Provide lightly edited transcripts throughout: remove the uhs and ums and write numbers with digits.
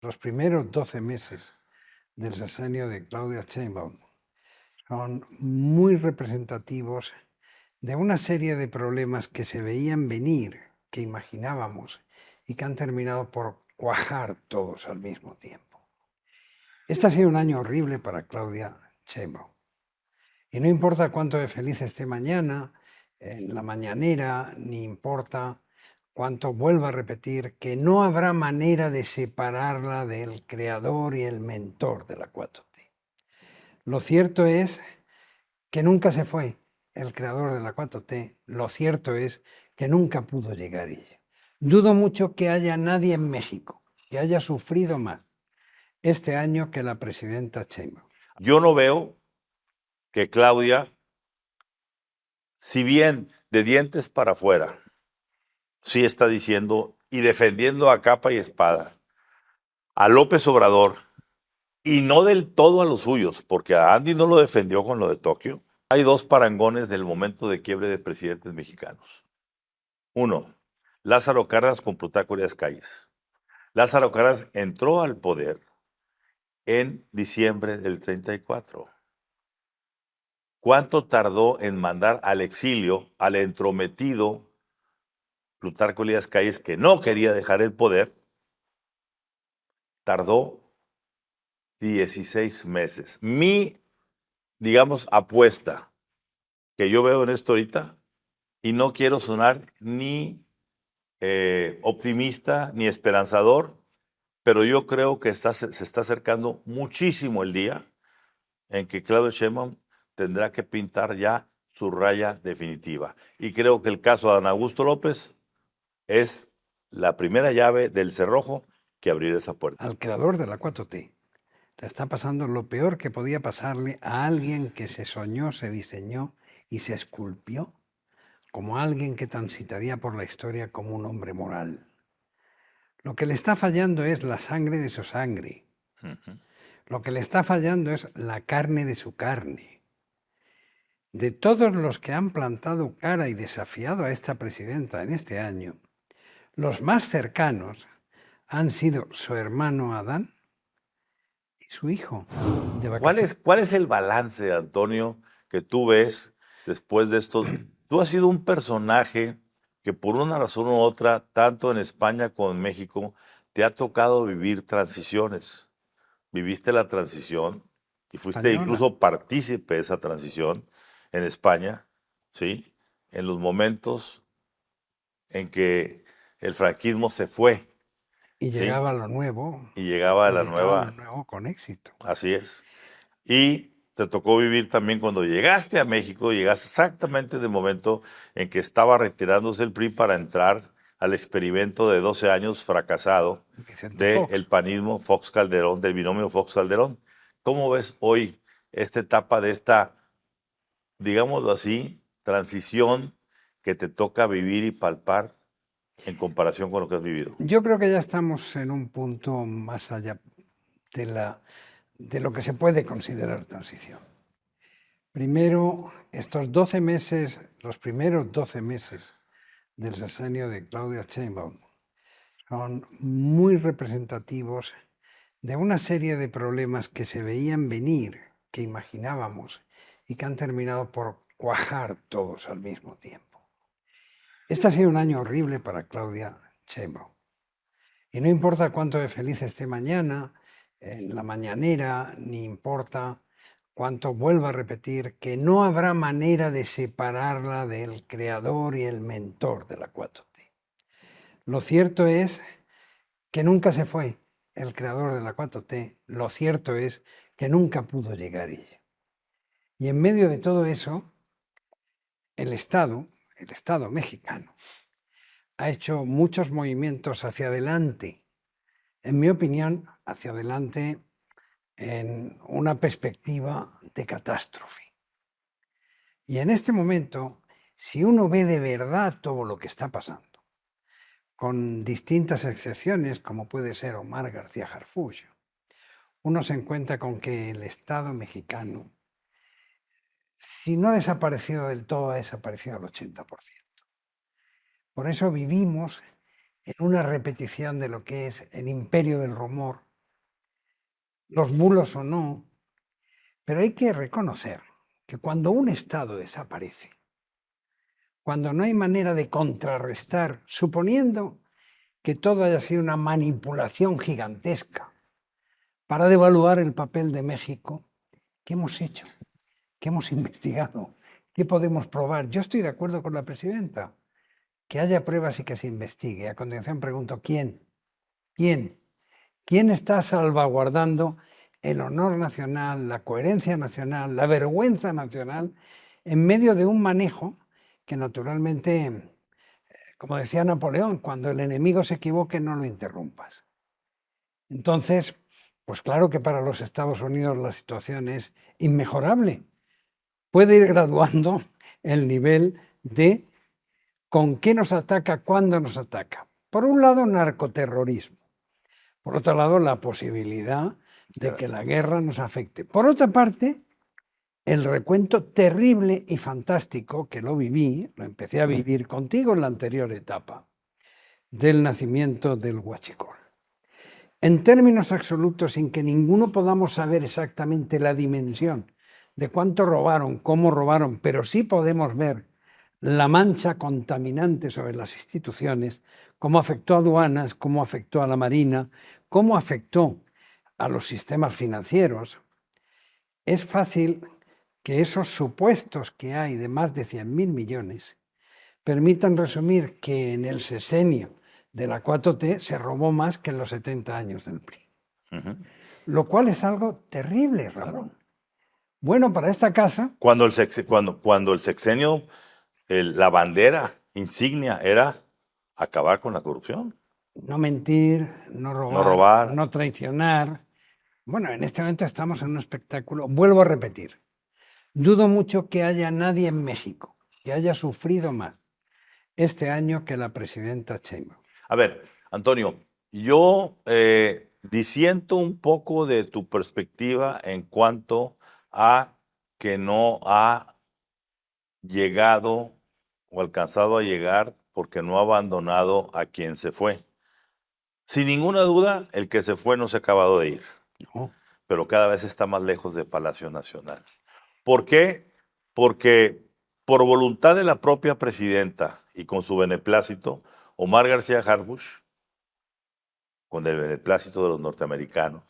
los primeros 12 meses del sexenio de Claudia Sheinbaum son muy representativos de una serie de problemas que se veían venir, que imaginábamos y que han terminado por cuajar todos al mismo tiempo. Este ha sido un año horrible para Claudia Sheinbaum. Y no importa cuánto de feliz esté mañana, en la mañanera, ni importa cuánto vuelva a repetir que no habrá manera de separarla del creador y el mentor de la 4T. Lo cierto es que nunca se fue el creador de la 4T, lo cierto es que nunca pudo llegar ella. Dudo mucho que haya nadie en México que haya sufrido más este año que la presidenta Sheinbaum. Yo no veo que Claudia, si bien de dientes para afuera, sí está diciendo y defendiendo a capa y espada a López Obrador, y no del todo a los suyos, porque a Andy no lo defendió con lo de Tokio. Hay dos parangones del momento de quiebre de presidentes mexicanos. Uno, Lázaro Cárdenas con Plutarco Elías Calles. Lázaro Cárdenas entró al poder en diciembre del 34. ¿Cuánto tardó en mandar al exilio al entrometido Plutarco Elías Calles, que no quería dejar el poder? Tardó 16 meses. Mi, digamos, apuesta que yo veo en esto ahorita, y no quiero sonar ni optimista ni esperanzador, pero yo creo que se está acercando muchísimo el día en que Claudia Sheinbaum tendrá que pintar ya su raya definitiva. Y creo que el caso de Adán Augusto López es la primera llave del cerrojo que abrirá esa puerta. Al creador de la 4T le está pasando lo peor que podía pasarle a alguien que se soñó, se diseñó y se esculpió como alguien que transitaría por la historia como un hombre moral. Lo que le está fallando es la sangre de su sangre. Lo que le está fallando es la carne de su carne. De todos los que han plantado cara y desafiado a esta presidenta en este año, los más cercanos han sido su hermano Adán y su hijo. ¿Cuál es el balance, Antonio, que tú ves después de esto? Tú has sido un personaje que por una razón u otra, tanto en España como en México, te ha tocado vivir transiciones. Viviste la transición y fuiste Española. incluso partícipe de esa transición en España, ¿sí? En los momentos en que el franquismo se fue. Y ¿sí? llegaba lo nuevo. Y llegaba la llegaba nueva. lo nuevo con éxito. Así es. Y te tocó vivir también cuando llegaste a México, llegaste exactamente en el momento en que estaba retirándose el PRI para entrar al experimento de 12 años fracasado Vicente Fox. del panismo Fox Calderón, del binomio Fox Calderón. ¿Cómo ves hoy esta etapa de esta, digámoslo así, transición que te toca vivir y palpar en comparación con lo que has vivido? Yo creo que ya estamos en un punto más allá de lo que se puede considerar transición. Primero, estos 12 meses, los primeros 12 meses del sexenio de Claudia Sheinbaum son muy representativos de una serie de problemas que se veían venir, que imaginábamos y que han terminado por cuajar todos al mismo tiempo. Este ha sido un año horrible para Claudia Sheinbaum. Y no importa cuánto de feliz esté mañana, en la mañanera, ni importa cuánto vuelva a repetir que no habrá manera de separarla del creador y el mentor de la 4T. Lo cierto es que nunca se fue el creador de la 4T, lo cierto es que nunca pudo llegar ella. Y en medio de todo eso, el Estado mexicano, ha hecho muchos movimientos hacia adelante, en mi opinión, hacia adelante en una perspectiva de catástrofe. Y en este momento, si uno ve de verdad todo lo que está pasando, con distintas excepciones, como puede ser Omar García Harfuch, uno se encuentra con que el Estado mexicano, si no ha desaparecido del todo, ha desaparecido al 80%. Por eso vivimos en una repetición de lo que es el imperio del rumor los bulos o no, pero hay que reconocer que cuando un Estado desaparece, cuando no hay manera de contrarrestar, suponiendo que todo haya sido una manipulación gigantesca para devaluar el papel de México, ¿qué hemos hecho? ¿Qué hemos investigado? ¿Qué podemos probar? Yo estoy de acuerdo con la presidenta, que haya pruebas y que se investigue. A continuación pregunto, ¿quién? ¿Quién? ¿Quién está salvaguardando el honor nacional, la coherencia nacional, la vergüenza nacional en medio de un manejo que naturalmente, como decía Napoleón, cuando el enemigo se equivoque no lo interrumpas? Entonces, pues claro que para los Estados Unidos la situación es inmejorable. Puede ir graduando el nivel de con qué nos ataca, cuándo nos ataca. Por un lado, narcoterrorismo. Por otro lado, la posibilidad de que la guerra nos afecte. Por otra parte, el recuento terrible y fantástico que lo viví, lo empecé a vivir contigo en la anterior etapa, del nacimiento del huachicol. En términos absolutos, sin que ninguno podamos saber exactamente la dimensión de cuánto robaron, cómo robaron, pero sí podemos ver la mancha contaminante sobre las instituciones, cómo afectó a aduanas, cómo afectó a la Marina, cómo afectó a los sistemas financieros. Es fácil que esos supuestos que hay de más de 100.000 millones permitan resumir que en el sexenio de la 4T se robó más que en los 70 años del PRI. Lo cual es algo terrible, Ramón. Bueno, para esta casa... Cuando el sexenio, la bandera insignia era acabar con la corrupción. No mentir, no No robar, robar. no traicionar. Bueno, en este momento estamos en un espectáculo. Vuelvo a repetir. Dudo mucho que haya nadie en México que haya sufrido más este año que la presidenta Sheinbaum. A ver, Antonio, yo disiento un poco de tu perspectiva en cuanto a que no ha llegado o alcanzado a llegar porque no ha abandonado a quien se fue. Sin ninguna duda, el que se fue no se ha acabado de ir, No. pero cada vez está más lejos de Palacio Nacional. ¿Por qué? Porque por voluntad de la propia presidenta y con su beneplácito, Omar García Harfuch, con el beneplácito de los norteamericanos,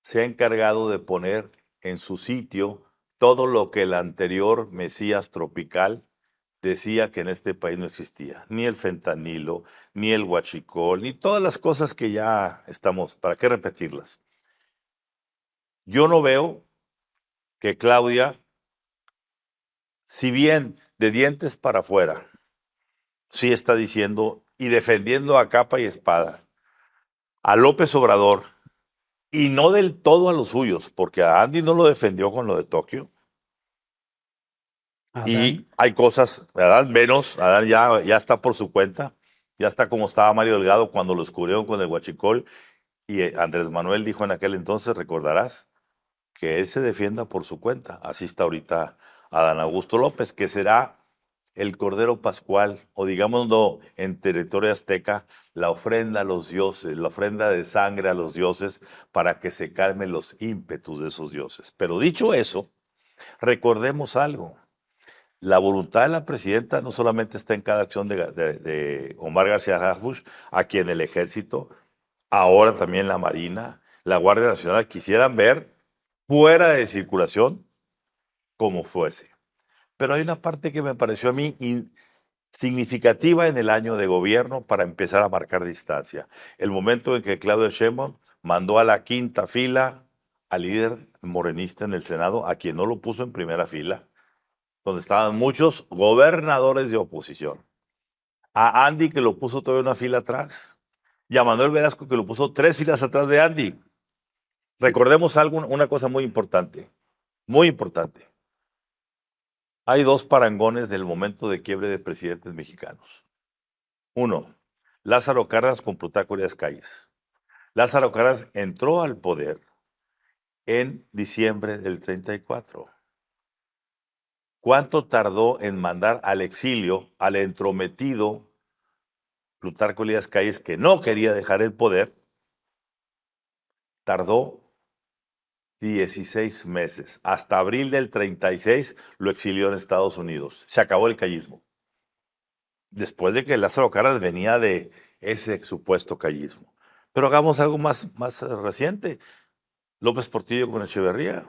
se ha encargado de poner en su sitio todo lo que el anterior Mesías tropical decía que en este país no existía. Ni el fentanilo, ni el huachicol, ni todas las cosas que ya estamos, ¿para qué repetirlas? Yo no veo que Claudia, si bien de dientes para afuera, sí está diciendo y defendiendo a capa y espada a López Obrador, y no del todo a los suyos, porque a Andy no lo defendió con lo de Tokio. Adán. Y hay cosas, Adán menos, Adán ya está por su cuenta, ya está como estaba Mario Delgado cuando lo descubrieron con el huachicol, y Andrés Manuel dijo en aquel entonces, recordarás, que él se defienda por su cuenta. Así está ahorita Adán Augusto López, que será el Cordero Pascual, o digámoslo en territorio azteca, la ofrenda a los dioses, la ofrenda de sangre a los dioses para que se calmen los ímpetus de esos dioses. Pero dicho eso, recordemos algo. La voluntad de la presidenta no solamente está en cada acción de Omar García Harfuch, a quien el ejército, ahora también la Marina, la Guardia Nacional quisieran ver fuera de circulación como fuese. Pero hay una parte que me pareció a mí significativa en el año de gobierno para empezar a marcar distancia. El momento en que Claudia Sheinbaum mandó a la quinta fila al líder morenista en el Senado, a quien no lo puso en primera fila, donde estaban muchos gobernadores de oposición. A Andy, que lo puso todavía una fila atrás, y a Manuel Velasco, que lo puso 3 filas atrás de Andy. Recordemos algo, una cosa muy importante, muy importante. Hay 2 parangones del momento de quiebre de presidentes mexicanos. Uno, Lázaro Cárdenas con Plutarco Elías Calles. Lázaro Cárdenas entró al poder en diciembre del 34. ¿Cuánto tardó en mandar al exilio al entrometido Plutarco Elías Calles, que no quería dejar el poder? Tardó 16 meses. Hasta abril del 36 lo exilió en Estados Unidos. Se acabó el callismo. Después de que Lázaro Cárdenas venía de ese supuesto callismo. Pero hagamos algo más reciente. López Portillo con Echeverría.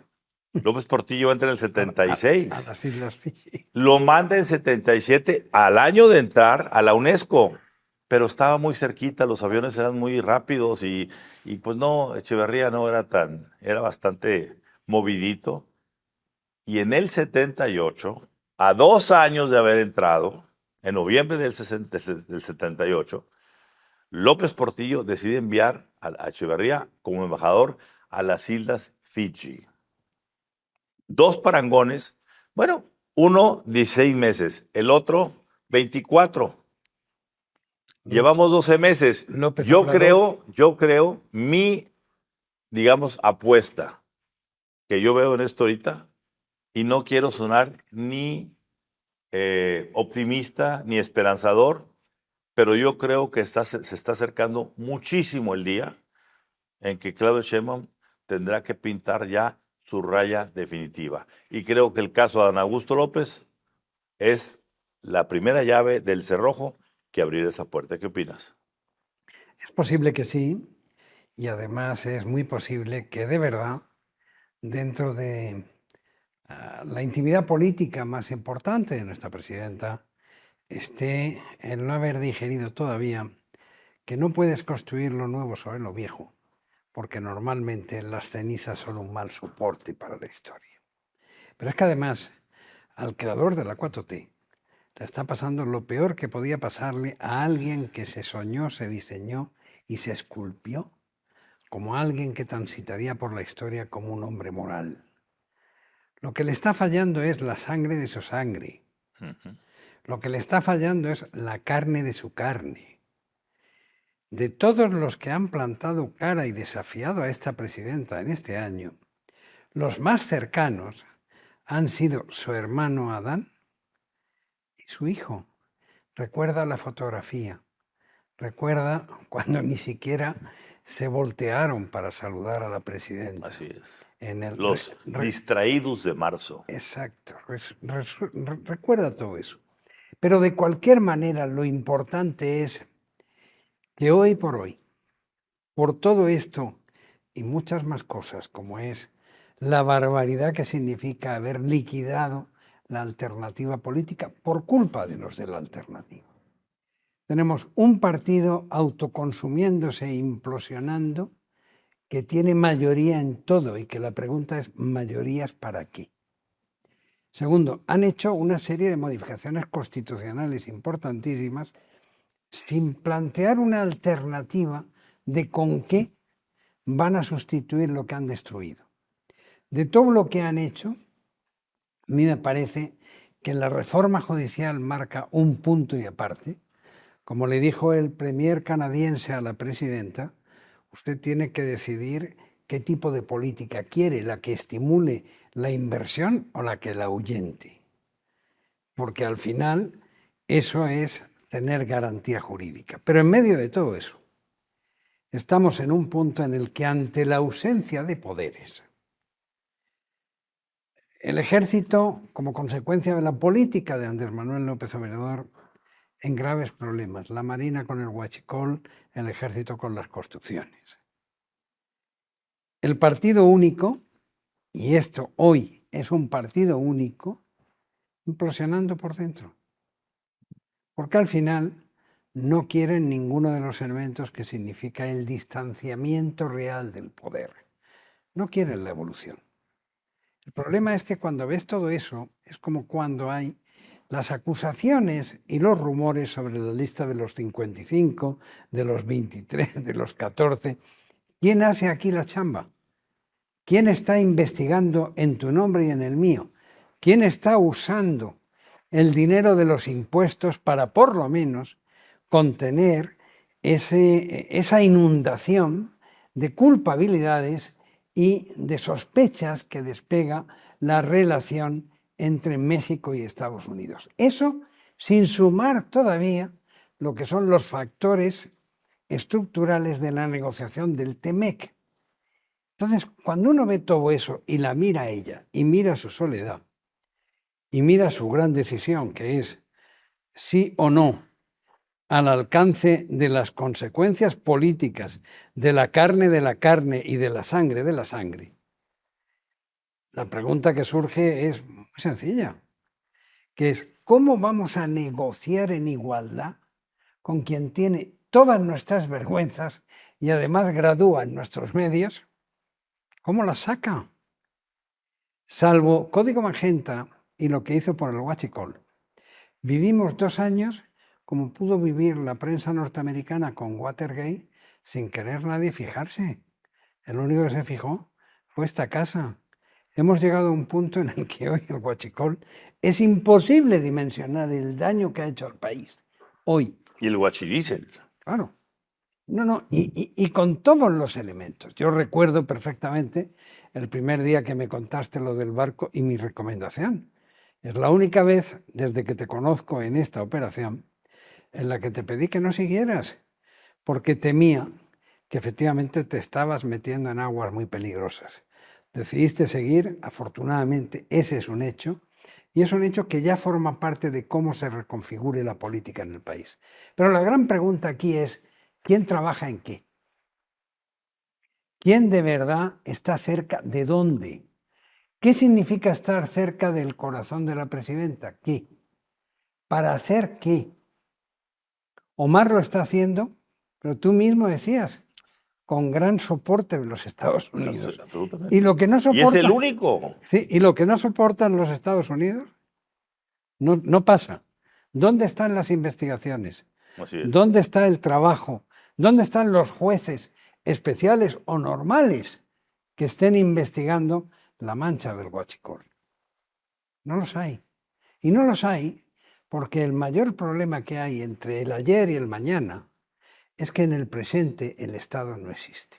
López Portillo entra en el 76. A las Islas Fiji. Lo manda en 77 al año de entrar a la UNESCO. Pero estaba muy cerquita, los aviones eran muy rápidos y pues no, Echeverría no era era bastante movidito. Y en el 78, a 2 años de haber entrado, en noviembre del 78, López Portillo decide enviar a Echeverría como embajador a las Islas Fiji. 2 parangones, bueno, uno 16 meses, el otro 24. Llevamos 12 meses. Yo creo, digamos, apuesta que yo veo en esto ahorita, y no quiero sonar ni optimista ni esperanzador, pero yo creo que se está acercando muchísimo el día en que Claudia Sheinbaum tendrá que pintar ya su raya definitiva. Y creo que el caso de Adán Augusto López es la primera llave del cerrojo que abrirá esa puerta. ¿Qué opinas? Es posible que sí, y además es muy posible que de verdad, dentro de la intimidad política más importante de nuestra presidenta, esté el no haber digerido todavía que no puedes construir lo nuevo sobre lo viejo, porque normalmente las cenizas son un mal soporte para la historia. Pero es que además al creador de la 4T le está pasando lo peor que podía pasarle a alguien que se soñó, se diseñó y se esculpió como alguien que transitaría por la historia como un hombre moral. Lo que le está fallando es la sangre de su sangre. Lo que le está fallando es la carne de su carne. De todos los que han plantado cara y desafiado a esta presidenta en este año, los más cercanos han sido su hermano Adán y su hijo. Recuerda la fotografía. Recuerda cuando ni siquiera se voltearon para saludar a la presidenta. Así es. En los distraídos de marzo. Exacto. Recuerda todo eso. Pero de cualquier manera, lo importante es que hoy, por todo esto y muchas más cosas, como es la barbaridad que significa haber liquidado la alternativa política por culpa de los de la alternativa. Tenemos un partido autoconsumiéndose e implosionando que tiene mayoría en todo y que la pregunta es, ¿mayorías para qué? Segundo, han hecho una serie de modificaciones constitucionales importantísimas sin plantear una alternativa de con qué van a sustituir lo que han destruido. De todo lo que han hecho, a mí me parece que la reforma judicial marca un punto y aparte. Como le dijo el premier canadiense a la presidenta, usted tiene que decidir qué tipo de política quiere, la que estimule la inversión o la que la ahuyente. Porque al final eso es tener garantía jurídica. Pero en medio de todo eso, estamos en un punto en el que ante la ausencia de poderes, el ejército, como consecuencia de la política de Andrés Manuel López Obrador, en graves problemas. La Marina con el huachicol, el ejército con las construcciones. El partido único, y esto hoy es un partido único, implosionando por dentro. Porque al final no quieren ninguno de los elementos que significa el distanciamiento real del poder. No quieren la evolución. El problema es que cuando ves todo eso, es como cuando hay las acusaciones y los rumores sobre la lista de los 55, de los 23, de los 14. ¿Quién hace aquí la chamba? ¿Quién está investigando en tu nombre y en el mío? ¿Quién está usando el dinero de los impuestos para, por lo menos, contener esa inundación de culpabilidades y de sospechas que despega la relación entre México y Estados Unidos? Eso sin sumar todavía lo que son los factores estructurales de la negociación del TEMEC. Entonces, cuando uno ve todo eso y la mira a ella, y mira su soledad, y mira su gran decisión, que es sí o no al alcance de las consecuencias políticas de la carne y de la sangre, la pregunta que surge es muy sencilla, que es ¿cómo vamos a negociar en igualdad con quien tiene todas nuestras vergüenzas y además gradúa en nuestros medios? ¿Cómo las saca? Salvo Código Magenta y lo que hizo por el Huachicol. Vivimos 2 años como pudo vivir la prensa norteamericana con Watergate sin querer nadie fijarse. El único que se fijó fue esta casa. Hemos llegado a un punto en el que hoy el Huachicol es imposible dimensionar el daño que ha hecho al país. Hoy. Y el Huachilizel. Claro. No, y con todos los elementos. Yo recuerdo perfectamente el primer día que me contaste lo del barco y mi recomendación. Es la única vez desde que te conozco en esta operación en la que te pedí que no siguieras, porque temía que efectivamente te estabas metiendo en aguas muy peligrosas. Decidiste seguir, afortunadamente ese es un hecho, y es un hecho que ya forma parte de cómo se reconfigure la política en el país. Pero la gran pregunta aquí es, ¿quién trabaja en qué? ¿Quién de verdad está cerca de dónde? ¿Qué significa estar cerca del corazón de la presidenta? ¿Qué? ¿Para hacer qué? Omar lo está haciendo, pero tú mismo decías, con gran soporte de los Estados Unidos. Absolutamente. Y lo que no soporta, Y es el único. Sí, y lo que no soportan los Estados Unidos no pasa. ¿Dónde están las investigaciones? Así es. ¿Dónde está el trabajo? ¿Dónde están los jueces especiales o normales que estén investigando la mancha del Huachicol? No los hay. Y no los hay porque el mayor problema que hay entre el ayer y el mañana es que en el presente el Estado no existe.